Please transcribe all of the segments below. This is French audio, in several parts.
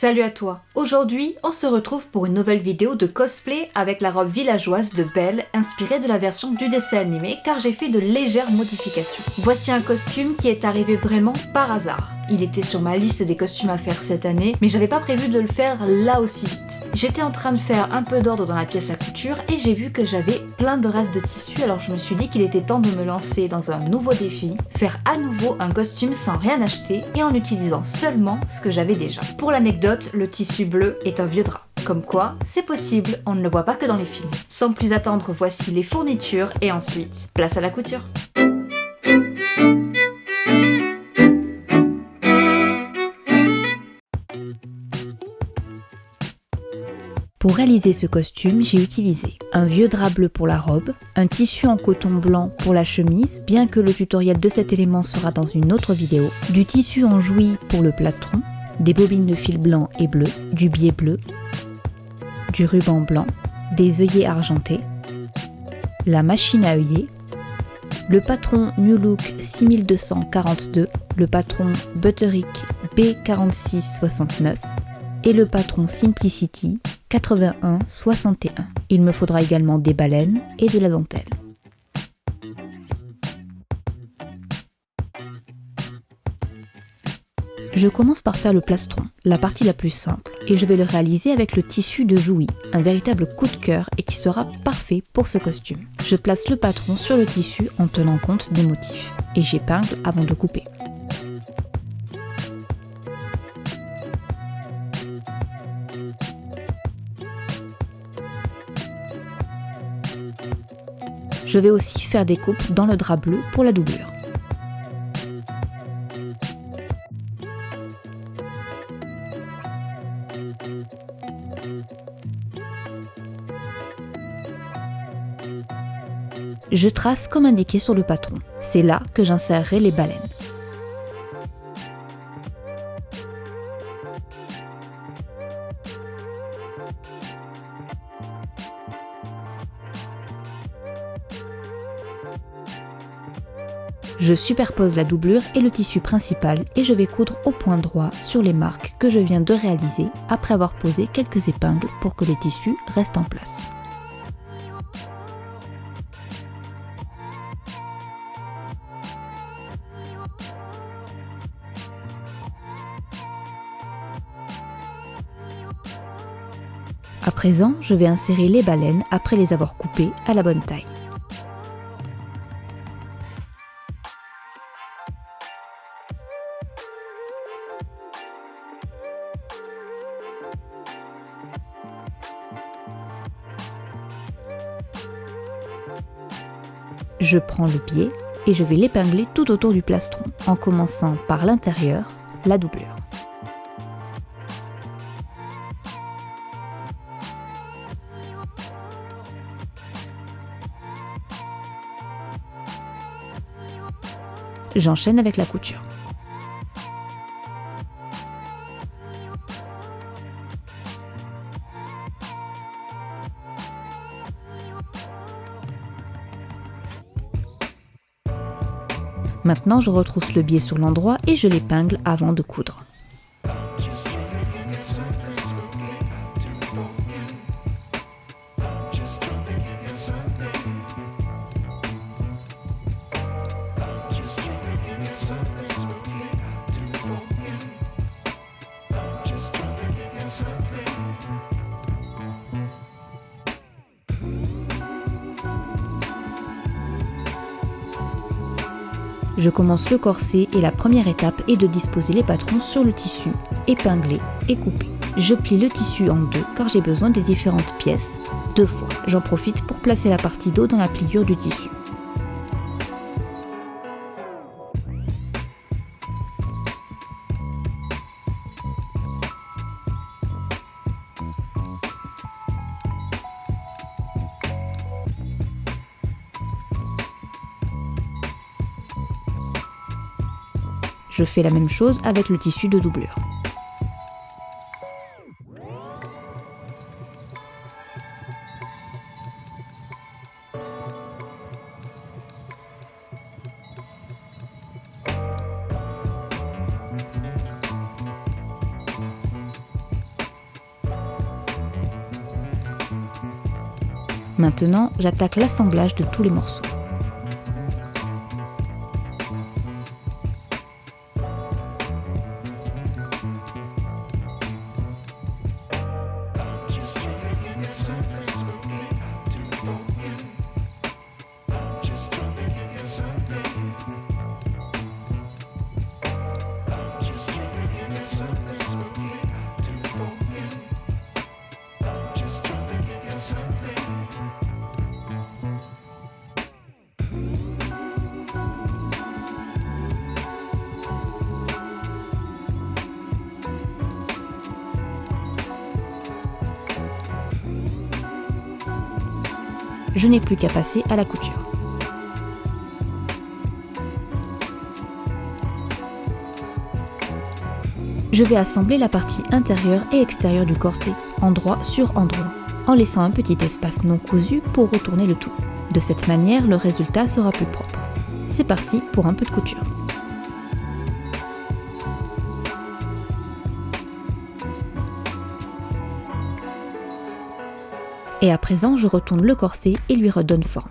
Salut à toi! Aujourd'hui, on se retrouve pour une nouvelle vidéo de cosplay avec la robe villageoise de Belle, inspirée de la version du dessin animé car j'ai fait de légères modifications. Voici un costume qui est arrivé vraiment par hasard. Il était sur ma liste des costumes à faire cette année, mais j'avais pas prévu de le faire là aussi vite. J'étais en train de faire un peu d'ordre dans la pièce à couture et j'ai vu que j'avais plein de restes de tissu, alors je me suis dit qu'il était temps de me lancer dans un nouveau défi, faire à nouveau un costume sans rien acheter et en utilisant seulement ce que j'avais déjà. Pour l'anecdote, le tissu bleu est un vieux drap. Comme quoi, c'est possible, on ne le voit pas que dans les films. Sans plus attendre, voici les fournitures et ensuite, place à la couture. Pour réaliser ce costume, j'ai utilisé un vieux drap bleu pour la robe, un tissu en coton blanc pour la chemise, bien que le tutoriel de cet élément sera dans une autre vidéo, du tissu en jouy pour le plastron, des bobines de fil blanc et bleu, du biais bleu, du ruban blanc, des œillets argentés, la machine à œiller, le patron New Look 6242, le patron Butterick B4669 et le patron Simplicity 8161. Il me faudra également des baleines et de la dentelle. Je commence par faire le plastron, la partie la plus simple, et je vais le réaliser avec le tissu de jouy, un véritable coup de cœur et qui sera parfait pour ce costume. Je place le patron sur le tissu en tenant compte des motifs, et j'épingle avant de couper. Je vais aussi faire des coupes dans le drap bleu pour la doublure. Je trace comme indiqué sur le patron. C'est là que j'insérerai les baleines. Je superpose la doublure et le tissu principal et je vais coudre au point droit sur les marques que je viens de réaliser après avoir posé quelques épingles pour que les tissus restent en place. À présent, je vais insérer les baleines après les avoir coupées à la bonne taille. Je prends le biais et je vais l'épingler tout autour du plastron, en commençant par l'intérieur, la doublure. J'enchaîne avec la couture. Maintenant, je retrousse le biais sur l'endroit et je l'épingle avant de coudre. Je commence le corset et la première étape est de disposer les patrons sur le tissu, épingler et couper. Je plie le tissu en deux car j'ai besoin des différentes pièces, 2 fois. J'en profite pour placer la partie dos dans la pliure du tissu. Je fais la même chose avec le tissu de doublure. Maintenant, j'attaque l'assemblage de tous les morceaux. Je n'ai plus qu'à passer à la couture. Je vais assembler la partie intérieure et extérieure du corset, endroit sur endroit, en laissant un petit espace non cousu pour retourner le tout. De cette manière, le résultat sera plus propre. C'est parti pour un peu de couture. Et à présent, je retourne le corset et lui redonne forme.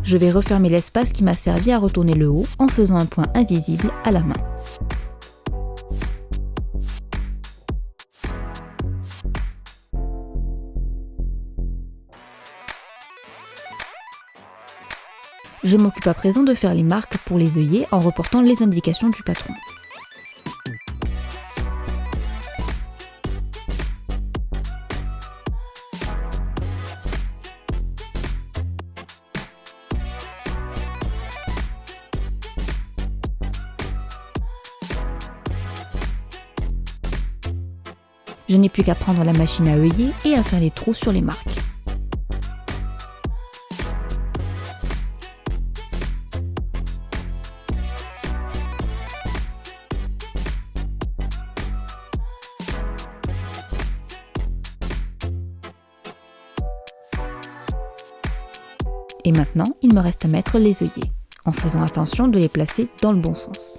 Je vais refermer l'espace qui m'a servi à retourner le haut en faisant un point invisible à la main. Je m'occupe à présent de faire les marques pour les œillets en reportant les indications du patron. Je n'ai plus qu'à prendre la machine à œiller et à faire les trous sur les marques. Et maintenant, il me reste à mettre les œillets, en faisant attention de les placer dans le bon sens.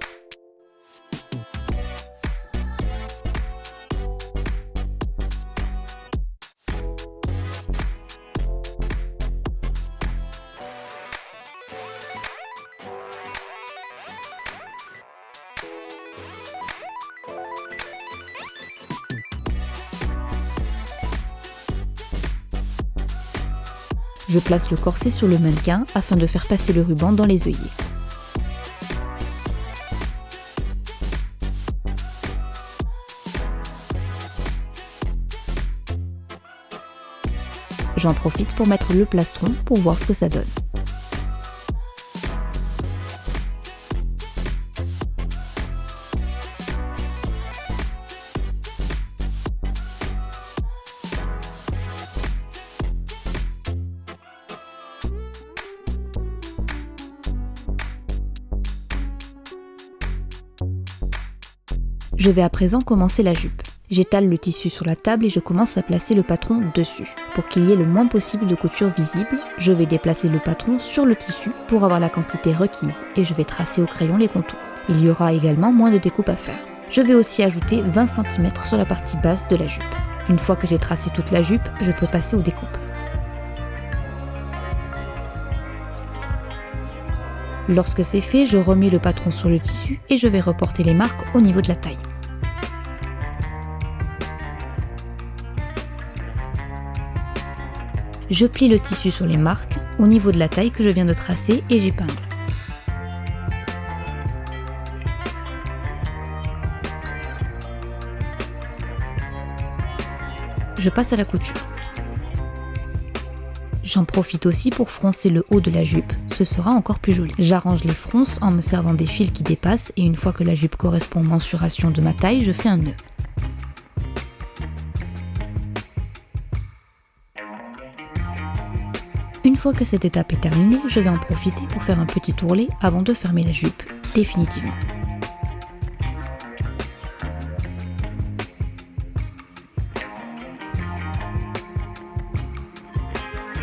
Je place le corset sur le mannequin afin de faire passer le ruban dans les œillets. J'en profite pour mettre le plastron pour voir ce que ça donne. Je vais à présent commencer la jupe. J'étale le tissu sur la table et je commence à placer le patron dessus. Pour qu'il y ait le moins possible de couture visible, je vais déplacer le patron sur le tissu pour avoir la quantité requise et je vais tracer au crayon les contours. Il y aura également moins de découpe à faire. Je vais aussi ajouter 20 cm sur la partie basse de la jupe. Une fois que j'ai tracé toute la jupe, je peux passer aux découpes. Lorsque c'est fait, je remets le patron sur le tissu et je vais reporter les marques au niveau de la taille. Je plie le tissu sur les marques au niveau de la taille que je viens de tracer et j'épingle. Je passe à la couture. J'en profite aussi pour froncer le haut de la jupe, ce sera encore plus joli. J'arrange les fronces en me servant des fils qui dépassent et une fois que la jupe correspond aux mensurations de ma taille, je fais un nœud. Une fois que cette étape est terminée, je vais en profiter pour faire un petit ourlet avant de fermer la jupe définitivement.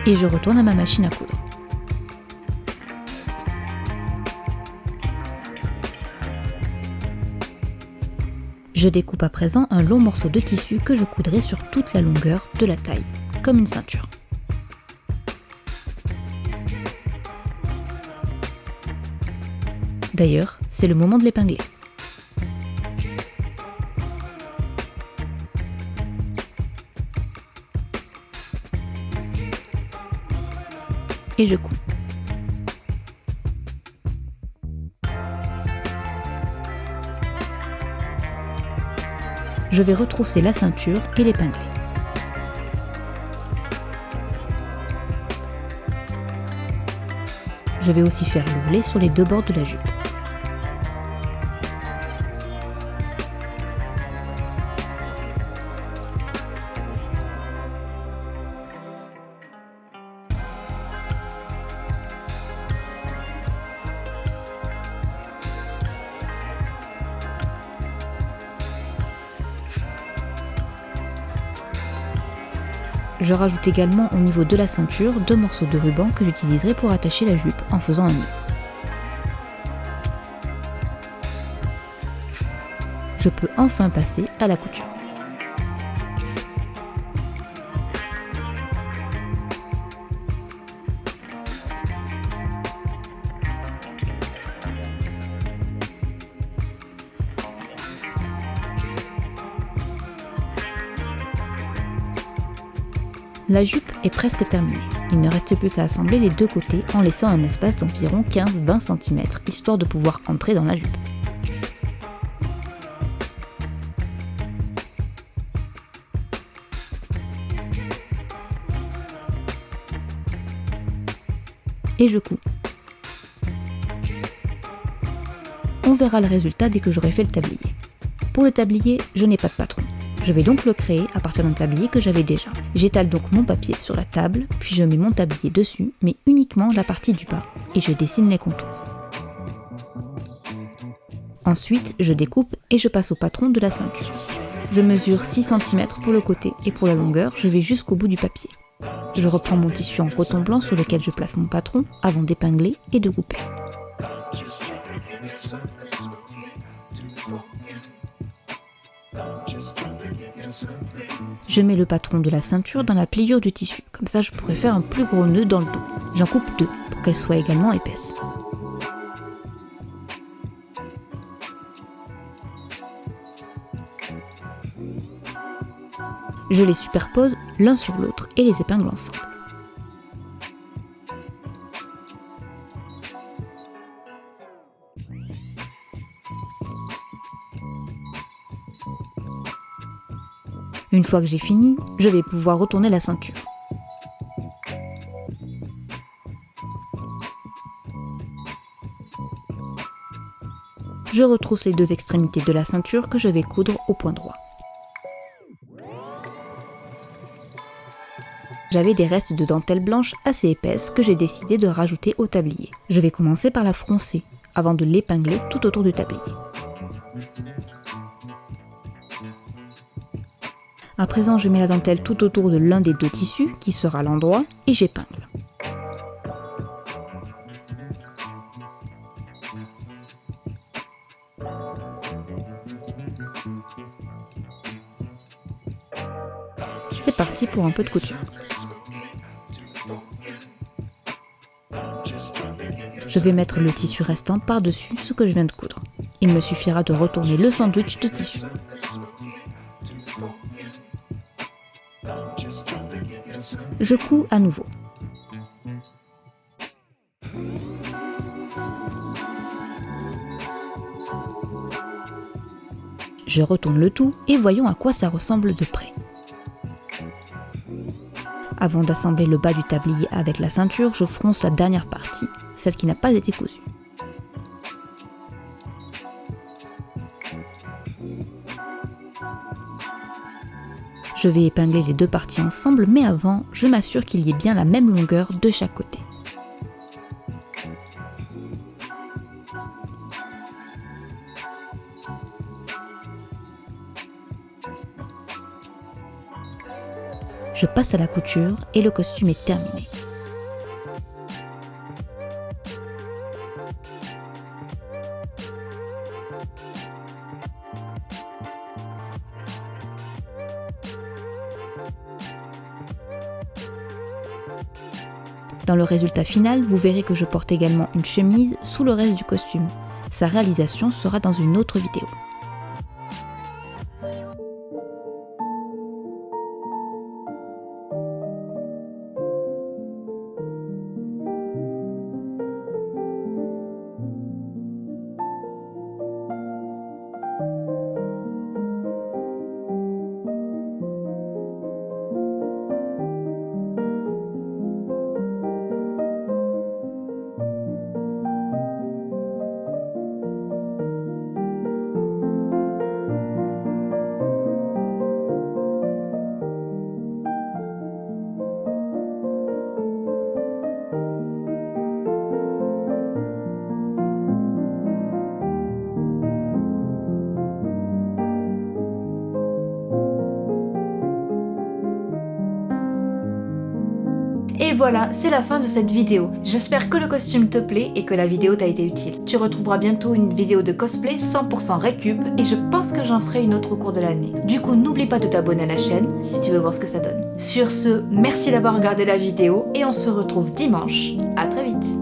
Et je retourne à ma machine à coudre. Je découpe à présent un long morceau de tissu que je coudrai sur toute la longueur de la taille, comme une ceinture. D'ailleurs, c'est le moment de l'épingler. Et je couds. Je vais retrousser la ceinture et l'épingler. Je vais aussi faire l'ourlet sur les deux bords de la jupe. Je rajoute également au niveau de la ceinture 2 morceaux de ruban que j'utiliserai pour attacher la jupe en faisant un nœud. Je peux enfin passer à la couture. La jupe est presque terminée. Il ne reste plus qu'à assembler les deux côtés en laissant un espace d'environ 15-20 cm, histoire de pouvoir entrer dans la jupe. Et je couds. On verra le résultat dès que j'aurai fait le tablier. Pour le tablier, je n'ai pas de patron. Je vais donc le créer à partir d'un tablier que j'avais déjà. J'étale donc mon papier sur la table, puis je mets mon tablier dessus, mais uniquement la partie du bas, et je dessine les contours. Ensuite, je découpe et je passe au patron de la ceinture. Je mesure 6 cm pour le côté et pour la longueur, je vais jusqu'au bout du papier. Je reprends mon tissu en coton blanc sur lequel je place mon patron avant d'épingler et de couper. Je mets le patron de la ceinture dans la pliure du tissu, comme ça je pourrais faire un plus gros nœud dans le dos. J'en coupe 2 pour qu'elle soit également épaisse. Je les superpose l'un sur l'autre et les épingle ensemble. Une fois que j'ai fini, je vais pouvoir retourner la ceinture. Je retrousse les deux extrémités de la ceinture que je vais coudre au point droit. J'avais des restes de dentelle blanche assez épaisse que j'ai décidé de rajouter au tablier. Je vais commencer par la froncer, avant de l'épingler tout autour du tablier. À présent, je mets la dentelle tout autour de l'un des deux tissus, qui sera l'endroit, et j'épingle. C'est parti pour un peu de couture. Je vais mettre le tissu restant par-dessus ce que je viens de coudre. Il me suffira de retourner le sandwich de tissu. Je couds à nouveau. Je retourne le tout et voyons à quoi ça ressemble de près. Avant d'assembler le bas du tablier avec la ceinture, je fronce la dernière partie, celle qui n'a pas été cousue. Je vais épingler les deux parties ensemble, mais avant, je m'assure qu'il y ait bien la même longueur de chaque côté. Je passe à la couture et le costume est terminé. Dans le résultat final, vous verrez que je porte également une chemise sous le reste du costume. Sa réalisation sera dans une autre vidéo. Et voilà, c'est la fin de cette vidéo. J'espère que le costume te plaît et que la vidéo t'a été utile. Tu retrouveras bientôt une vidéo de cosplay 100% récup et je pense que j'en ferai une autre au cours de l'année. Du coup, n'oublie pas de t'abonner à la chaîne si tu veux voir ce que ça donne. Sur ce, merci d'avoir regardé la vidéo et on se retrouve dimanche. À très vite.